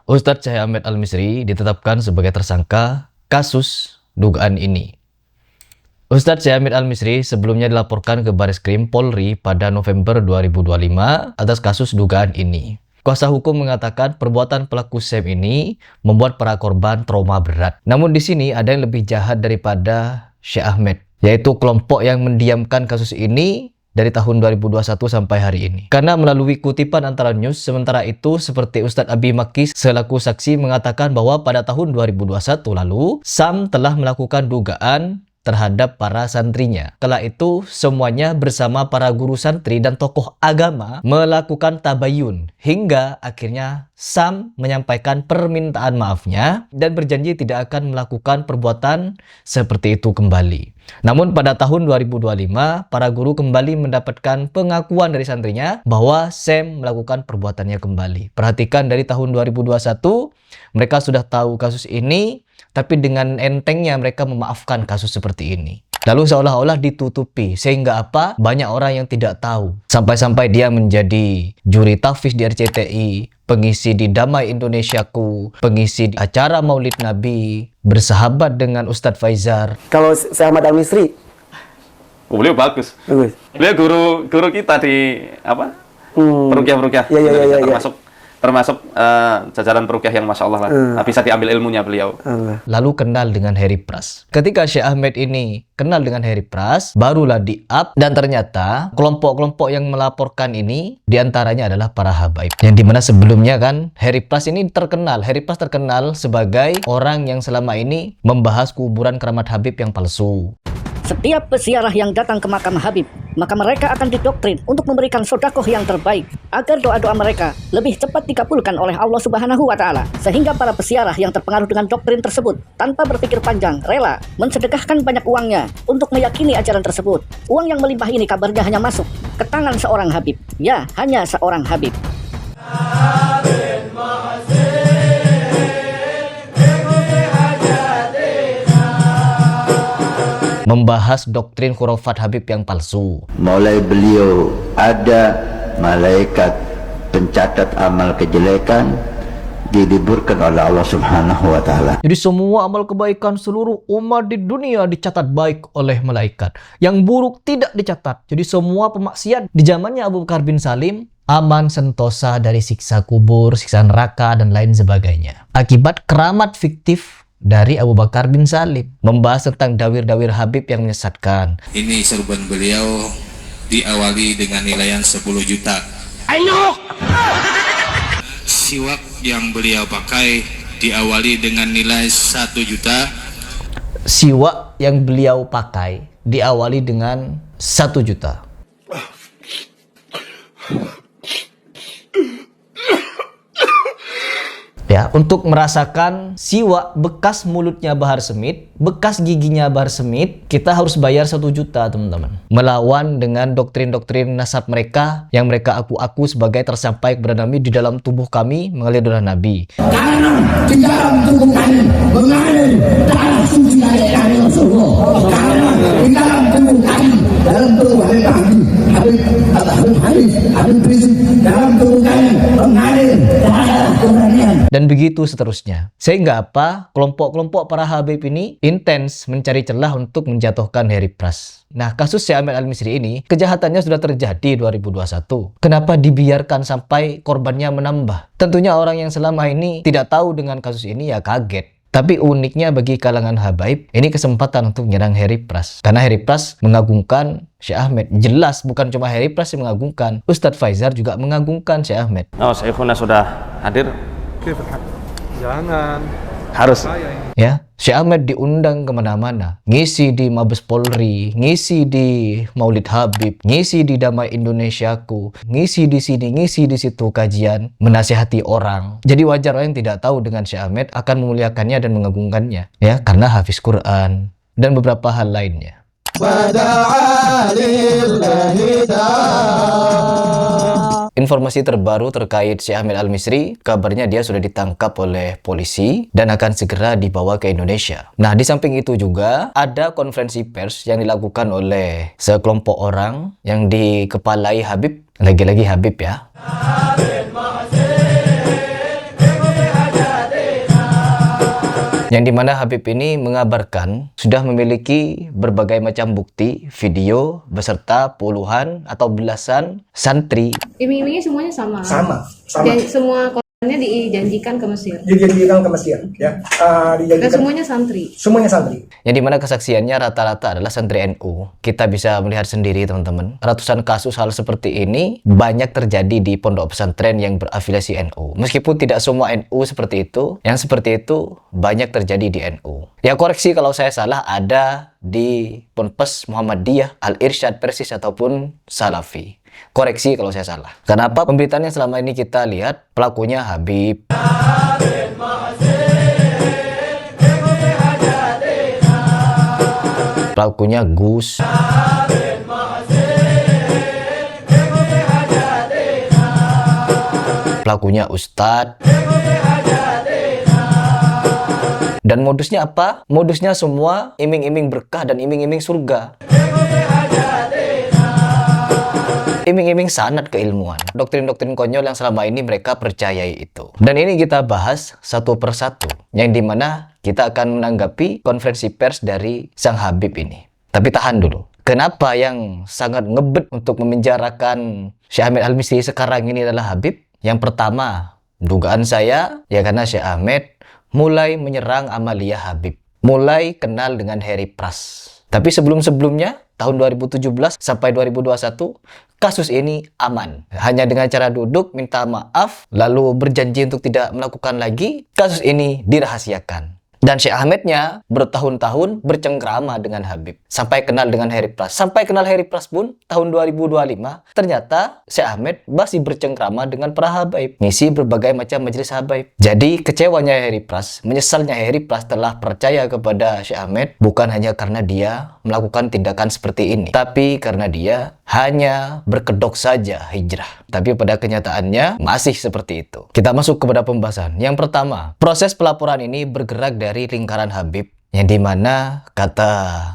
Ustadz Syekh Ahmed Al-Misri ditetapkan sebagai tersangka kasus dugaan ini. Ustadz Syekh Ahmed Al-Misri sebelumnya dilaporkan ke Bareskrim Polri pada November 2025 atas kasus dugaan ini. Kuasa hukum mengatakan perbuatan pelaku SEM ini membuat para korban trauma berat. Namun di sini ada yang lebih jahat daripada Syekh Ahmed, yaitu kelompok yang mendiamkan kasus ini dari tahun 2021 sampai hari ini. Karena melalui kutipan antara news, sementara itu seperti Ustadz Abi Makki selaku saksi mengatakan bahwa pada tahun 2021 lalu, Sam telah melakukan dugaan terhadap para santrinya. Kala itu semuanya bersama para guru santri dan tokoh agama melakukan tabayun hingga akhirnya Sam menyampaikan permintaan maafnya dan berjanji tidak akan melakukan perbuatan seperti itu kembali. Namun pada tahun 2025 para guru kembali mendapatkan pengakuan dari santrinya bahwa Sam melakukan perbuatannya kembali. Perhatikan dari tahun 2021 mereka sudah tahu kasus ini, tapi dengan entengnya mereka memaafkan kasus seperti ini. Lalu seolah-olah ditutupi, sehingga apa? Banyak orang yang tidak tahu. Sampai-sampai dia menjadi juri tahfiz di RCTI, pengisi di Damai Indonesiaku, pengisi di acara Maulid Nabi, bersahabat dengan Ustadz Faizar. Kalau Syekh Ahmad Al-Misri, beliau bagus. Beliau guru kita di apa? Peruqyah-peruqyah. Ya. Termasuk jajaran peruqyah yang masya Allah lah. Bisa diambil ilmunya beliau. Lalu kenal dengan Heri Pras. Ketika Syekh Ahmed ini kenal dengan Heri Pras, barulah di-up dan ternyata kelompok-kelompok yang melaporkan ini diantaranya adalah para habaib. Yang dimana sebelumnya kan Heri Pras ini terkenal. Heri Pras terkenal sebagai orang yang selama ini membahas kuburan keramat Habib yang palsu. Setiap peziarah yang datang ke makam Habib, maka mereka akan didoktrin untuk memberikan sedekah yang terbaik agar doa-doa mereka lebih cepat dikabulkan oleh Allah Subhanahu wa Ta'ala. Sehingga para peziarah yang terpengaruh dengan doktrin tersebut tanpa berpikir panjang rela mensedekahkan banyak uangnya untuk meyakini ajaran tersebut. Uang yang melimpah ini kabarnya hanya masuk ke tangan seorang Habib. Ya, hanya seorang Habib. Membahas doktrin khurafat Habib yang palsu. Mulai beliau ada malaikat pencatat amal kejelekan diliburkan oleh Allah Subhanahu wa Ta'ala. Jadi semua amal kebaikan seluruh umat di dunia dicatat baik oleh malaikat. Yang buruk tidak dicatat. Jadi semua pemaksiat di zamannya Abu Bakar bin Salim aman sentosa dari siksa kubur, siksa neraka dan lain sebagainya. Akibat keramat fiktif dari Abu Bakar bin Salim, membahas tentang dawir-dawir Habib yang menyesatkan. Ini serban beliau diawali dengan nilaian 10 juta. Siwak yang beliau pakai diawali dengan nilai 1 juta. Siwak yang beliau pakai diawali dengan 1 juta. Ya, untuk merasakan siwak bekas mulutnya Bahar Smith, bekas giginya Bahar Smith, kita harus bayar 1 juta, teman-teman. Melawan dengan doktrin-doktrin nasab mereka yang mereka aku sebagai tersampai kepada Nabi di dalam tubuh kami mengalir darah Nabi. Karena di dalam tubuh kami mengalir darah suci dari Rasulullah. Karena di dalam tubuh kami, dalam tubuh Habib Rizik, dalam tubuh kami mengalir darah keberanian. Dan begitu seterusnya. Sehingga apa? Kelompok-kelompok para Habib ini intens mencari celah untuk menjatuhkan Heri Pras. Nah, kasus Syekh Ahmed Al-Misri ini, kejahatannya sudah terjadi 2021. Kenapa dibiarkan sampai korbannya menambah? Tentunya orang yang selama ini tidak tahu dengan kasus ini ya kaget. Tapi uniknya bagi kalangan habaib, ini kesempatan untuk menyerang Heri Pras. Karena Heri Pras mengagungkan Syekh Ahmed. Jelas bukan cuma Heri Pras yang mengagungkan. Ustadz Faizar juga mengagungkan Syekh Ahmed. Oh, Syekhuna sudah hadir. Jangan. Harus. Ya, Syekh Ahmed diundang kemana-mana. Ngisi di Mabes Polri, ngisi di Maulid Habib, ngisi di Damai Indonesiaku, ngisi di sini, ngisi di situ kajian, menasihati orang. Jadi wajar orang yang tidak tahu dengan Syekh Ahmed akan memuliakannya dan mengagungkannya. Ya, karena hafiz Quran dan beberapa hal lainnya. Informasi terbaru terkait Syekh Ahmed Al-Misri, kabarnya dia sudah ditangkap oleh polisi dan akan segera dibawa ke Indonesia. Nah, di samping itu juga ada konferensi pers yang dilakukan oleh sekelompok orang yang dikepalai Habib, lagi-lagi Habib ya. Yang dimana Habib ini mengabarkan sudah memiliki berbagai macam bukti, video, beserta puluhan atau belasan santri. Iming-imingnya semuanya sama. Sama. Dan semua korbannya dijanjikan ke Mesir. Dijanjikan ke Mesir, ya. Dan Dijanjikan. semuanya santri. Semuanya santri. Yang dimana kesaksiannya rata-rata adalah santri NU. Kita bisa melihat sendiri teman-teman. Ratusan kasus hal seperti ini banyak terjadi di pondok pesantren yang berafiliasi NU. Meskipun tidak semua NU seperti itu, yang seperti itu banyak terjadi di NU. Ya koreksi kalau saya salah, ada di Ponpes Muhammadiyah, Al-Irsyad Persis ataupun Salafi. Koreksi kalau saya salah. Kenapa pemberitaan yang selama ini kita lihat pelakunya Habib, pelakunya Gus, pelakunya Ustadz. Dan modusnya apa? Modusnya semua iming-iming berkah dan iming-iming surga. Iming-iming sanad keilmuan. Doktrin-doktrin konyol yang selama ini mereka percayai itu. Dan ini kita bahas satu persatu. Yang dimana kita akan menanggapi konferensi pers dari Sang Habib ini. Tapi tahan dulu. Kenapa yang sangat ngebet untuk memenjarakan Syekh Ahmed Al-Misri sekarang ini adalah Habib? Yang pertama, dugaan saya ya karena Syekh Ahmed mulai menyerang Amalia Habib. Mulai kenal dengan Harry Pras. Tapi sebelum-sebelumnya, tahun 2017 sampai 2021, kasus ini aman. Hanya dengan cara duduk, minta maaf, lalu berjanji untuk tidak melakukan lagi, kasus ini dirahasiakan. Dan Syekh Ahmednya bertahun-tahun bercengkrama dengan Habib. Sampai kenal dengan Harry Pras. Sampai kenal Harry Pras pun tahun 2025, ternyata Syekh Ahmed masih bercengkrama dengan para habaib. Ngisi berbagai macam majelis habaib. Jadi kecewanya Harry Pras, menyesalnya Harry Pras telah percaya kepada Syekh Ahmed bukan hanya karena dia melakukan tindakan seperti ini. Tapi karena dia hanya berkedok saja hijrah. Tapi pada kenyataannya masih seperti itu. Kita masuk kepada pembahasan. Yang pertama, proses pelaporan ini bergerak dari lingkaran Habib, yang dimana kata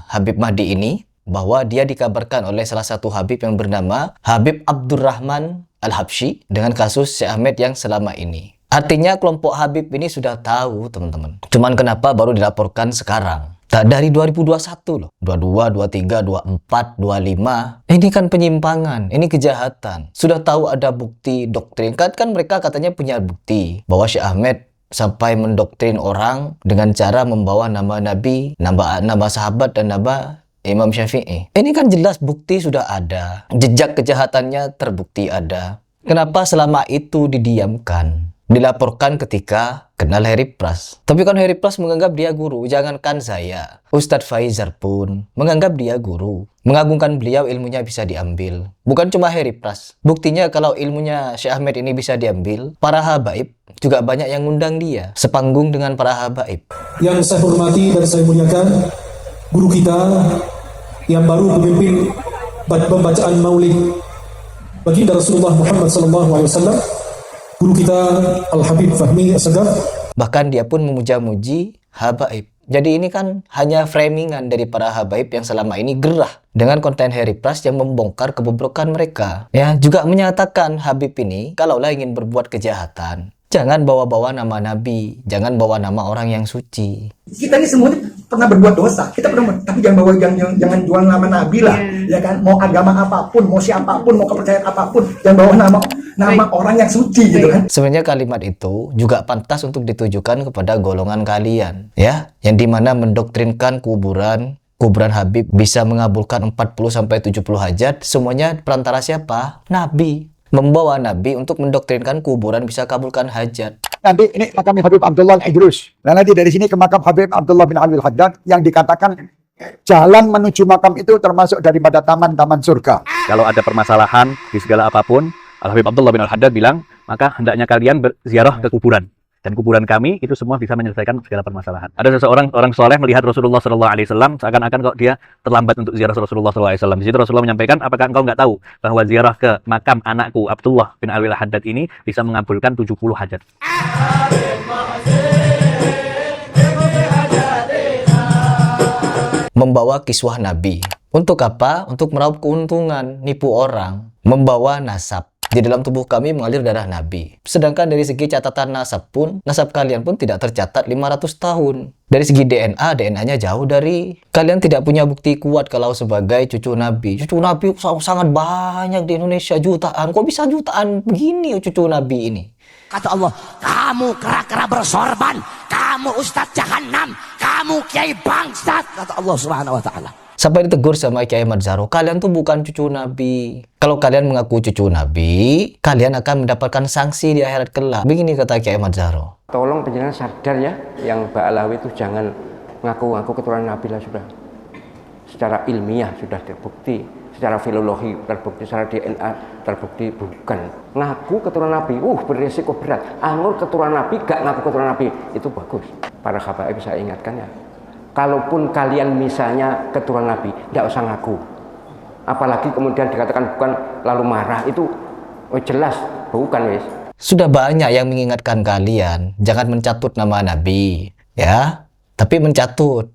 Habib Mahdi ini bahwa dia dikabarkan oleh salah satu Habib yang bernama Habib Abdurrahman Al-Habsyi dengan kasus Syekh Ahmed yang selama ini. Artinya kelompok Habib ini sudah tahu teman-teman. Cuman kenapa baru dilaporkan sekarang? Tak dari 2021 loh. 22, 23, 24, 25. Ini kan penyimpangan, ini kejahatan. Sudah tahu ada bukti doktrin. Kan mereka katanya punya bukti bahwa Syekh Ahmed sampai mendoktrin orang dengan cara membawa nama Nabi, nama sahabat dan nama Imam Syafi'i. Ini kan jelas bukti sudah ada. Jejak kejahatannya terbukti ada. Kenapa selama itu didiamkan? Dilaporkan ketika kenal Harry Pras. Tapi kan Harry Pras menganggap dia guru. Jangankan saya, Ustadz Faizar pun menganggap dia guru. Mengagungkan beliau, ilmunya bisa diambil. Bukan cuma Harry Pras. Buktinya kalau ilmunya Syekh Ahmed ini bisa diambil, para habaib juga banyak yang ngundang dia sepanggung dengan para habaib. Yang saya hormati dan saya muliakan, guru kita yang baru memimpin pembacaan maulid baginda Rasulullah Muhammad SAW, guru kita Al-Habib Fahmi As-Sagaf. Bahkan dia pun memuja-muji habaib. Jadi ini kan hanya framingan dari para habaib yang selama ini gerah dengan konten Harry Pras yang membongkar kebobrokan mereka. Ya, juga menyatakan Habib ini kalaulah ingin berbuat kejahatan, jangan bawa-bawa nama Nabi, jangan bawa nama orang yang suci. Kita ini semuanya pernah berbuat dosa, kita pernah, tapi jangan bawa, jangan jual nama Nabi lah, ya kan? Mau agama apapun, mau siapapun, mau kepercayaan apapun, jangan bawa nama orang yang suci, gitu kan? Sebenarnya kalimat itu juga pantas untuk ditujukan kepada golongan kalian, ya, yang dimana mendoktrinkan kuburan Habib bisa mengabulkan 40-70 hajat, semuanya perantara siapa? Nabi. Membawa Nabi untuk mendoktrinkan kuburan bisa kabulkan hajat. Nanti ini makam Habib Abdullah Al-Idrus. Dan nanti dari sini ke makam Habib Abdullah bin Ali Al-Haddad yang dikatakan jalan menuju makam itu termasuk daripada taman-taman surga. Kalau ada permasalahan di segala apapun, Al-Habib Abdullah bin Al-Haddad bilang, maka hendaknya kalian berziarah ke kuburan. Dan kuburan kami itu semua bisa menyelesaikan segala permasalahan. Ada seseorang orang soleh melihat Rasulullah SAW seakan-akan kok dia terlambat untuk ziarah Rasulullah SAW. Di situ Rasulullah menyampaikan, apakah engkau nggak tahu bahwa ziarah ke makam anakku Abdullah bin Ali Al-Haddad ini bisa mengabulkan 70 hajat. Membawa kiswah Nabi. Untuk apa? Untuk meraup keuntungan, nipu orang. Membawa nasab. Di dalam tubuh kami mengalir darah Nabi. Sedangkan dari segi catatan nasab pun, nasab kalian pun tidak tercatat 500 tahun. Dari segi DNA, DNA-nya jauh dari. Kalian tidak punya bukti kuat kalau sebagai cucu Nabi. Cucu Nabi sangat banyak di Indonesia, jutaan. Kok bisa jutaan begini cucu Nabi ini? Kata Allah, kamu kera-kera bersorban, kamu ustadz jahanam, kamu kiai bangsat, kata Allah Subhanahu wa taala. Sampai ditegur sama Kiai Ahmad Zahro, kalian tuh bukan cucu Nabi. Kalau kalian mengaku cucu Nabi, kalian akan mendapatkan sanksi di akhirat kelak. Begini kata Kiai Ahmad Zahro. Tolong penjenengan sadar ya, yang Mbak Alawi itu jangan ngaku-ngaku keturunan Nabi lah sudah. Secara ilmiah sudah terbukti, secara filologi terbukti, secara DNA terbukti bukan. Ngaku keturunan Nabi, berisiko berat. Anggur keturunan Nabi, gak ngaku keturunan Nabi, itu bagus. Para habaib bisa ingatkan ya. Kalaupun kalian misalnya keturunan Nabi, tidak usah ngaku. Apalagi kemudian dikatakan bukan lalu marah, itu jelas bukan wis. Sudah banyak yang mengingatkan kalian, jangan mencatut nama Nabi, ya. Tapi mencatut.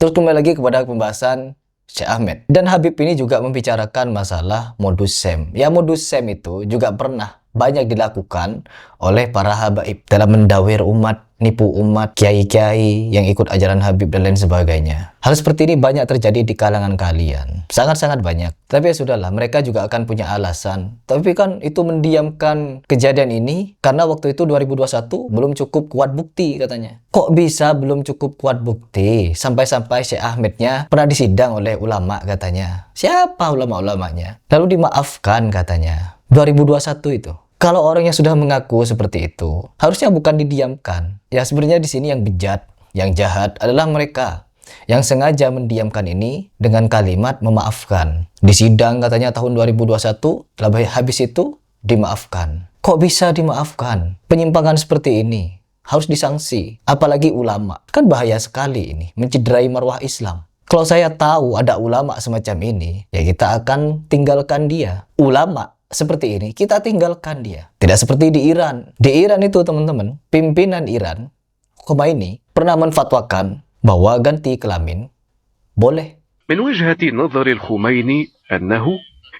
Terus kembali lagi kepada pembahasan Syekh Ahmed. Dan Habib ini juga membicarakan masalah modus sem. Ya, modus sem itu juga pernah banyak dilakukan oleh para habaib dalam mendawir umat, nipu umat, kiai-kiai yang ikut ajaran Habib dan lain sebagainya. Hal seperti ini banyak terjadi di kalangan kalian. Sangat-sangat banyak. Tapi ya sudahlah, mereka juga akan punya alasan. Tapi kan itu mendiamkan kejadian ini karena waktu itu 2021 belum cukup kuat bukti katanya. Kok bisa belum cukup kuat bukti? Sampai-sampai Syekh Ahmednya pernah disidang oleh ulama katanya. Siapa ulama-ulamanya? Lalu dimaafkan katanya. 2021 itu. Kalau orang yang sudah mengaku seperti itu, harusnya bukan didiamkan. Ya sebenarnya di sini yang bejat, yang jahat adalah mereka yang sengaja mendiamkan ini dengan kalimat memaafkan. Di sidang katanya tahun 2021, habis itu dimaafkan. Kok bisa dimaafkan? Penyimpangan seperti ini harus disanksi, apalagi ulama. Kan bahaya sekali ini, mencederai marwah Islam. Kalau saya tahu ada ulama semacam ini, ya kita akan tinggalkan dia. Ulama seperti ini, kita tinggalkan dia. Tidak seperti di Iran. Di Iran itu teman-teman, pimpinan Iran, Khomeini, pernah menfatwakan bahwa ganti kelamin boleh. من وجهة نظر الخميني أنه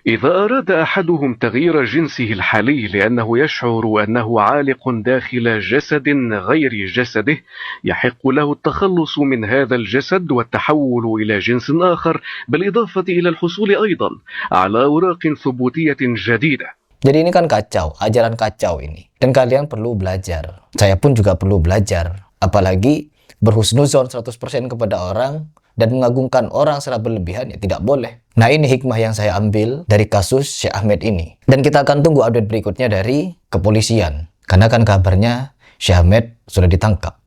إذا أراد أحدهم تغيير جنسه الحالي لأنه يشعر أنه عالق داخل جسد غير جسده يحق له التخلص من هذا الجسد والتحول إلى جنس آخر بالإضافة إلى الحصول أيضا على أوراق ثبوتية جديدة. Jadi ini kan kacau, ajaran kacau ini. Dan kalian perlu belajar. Saya pun juga perlu belajar. Apalagi berhusnuzon 100% kepada orang dan mengagungkan orang secara berlebihan ya tidak boleh. Nah ini hikmah yang saya ambil dari kasus Syekh Ahmed ini. Dan kita akan tunggu update berikutnya dari kepolisian. Karena kan kabarnya Syekh Ahmed sudah ditangkap.